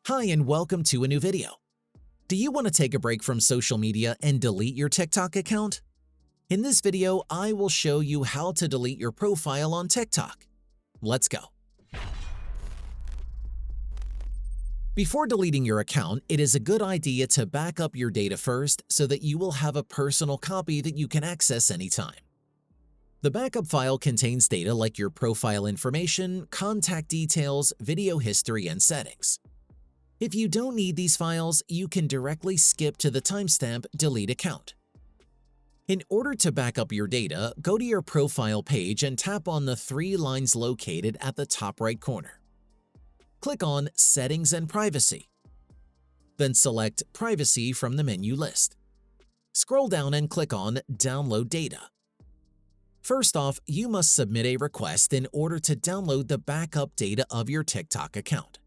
Hi and welcome to a new video. Do you want to take a break from social media and delete your TikTok account? In this video, I will show you how to delete your profile on TikTok. Let's go. Before deleting your account, it is a good idea to back up your data first so that you will have a personal copy that you can access anytime. The backup file contains data like your profile information, contact details, video history, and settings. If you don't need these files, you can directly skip to the timestamp Delete Account. In order to back up your data, go to your profile page and tap on the three lines located at the top right corner. Click on Settings and Privacy. Then select Privacy from the menu list. Scroll down and click on Download Data. First off, you must submit a request in order to download the backup data of your TikTok account.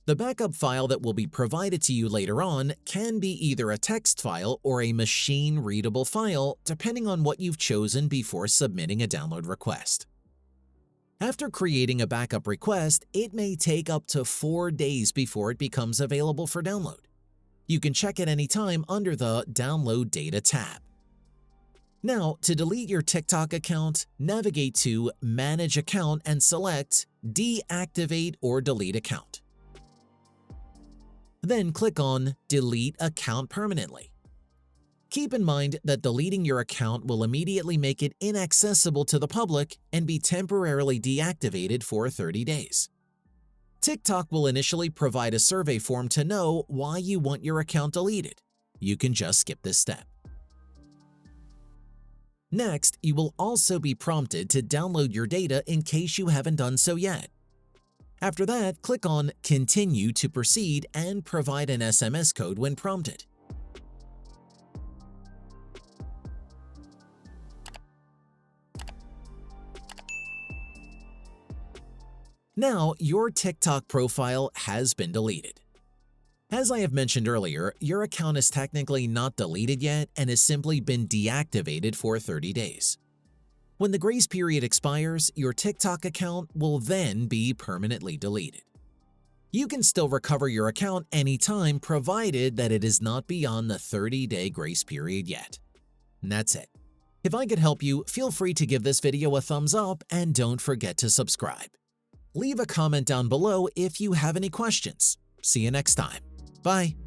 The backup file that will be provided to you later on can be either a text file or a machine-readable file, depending on what you've chosen before submitting a download request. After creating a backup request, it may take up to 4 days before it becomes available for download. You can check at any time under the Download Data tab. Now, to delete your TikTok account, navigate to Manage Account and select Deactivate or Delete Account. Then click on Delete Account Permanently. Keep in mind that deleting your account will immediately make it inaccessible to the public and be temporarily deactivated for 30 days. TikTok will initially provide a survey form to know why you want your account deleted. You can just skip this step. Next, you will also be prompted to download your data in case you haven't done so yet. After that, click on Continue to proceed and provide an SMS code when prompted. Now, your TikTok profile has been deleted. As I have mentioned earlier, your account is technically not deleted yet and has simply been deactivated for 30 days. When the grace period expires, your TikTok account will then be permanently deleted. You can still recover your account anytime provided that it is not beyond the 30-day grace period yet. And that's it. If I could help you, feel free to give this video a thumbs up and don't forget to subscribe. Leave a comment down below if you have any questions. See you next time. Bye.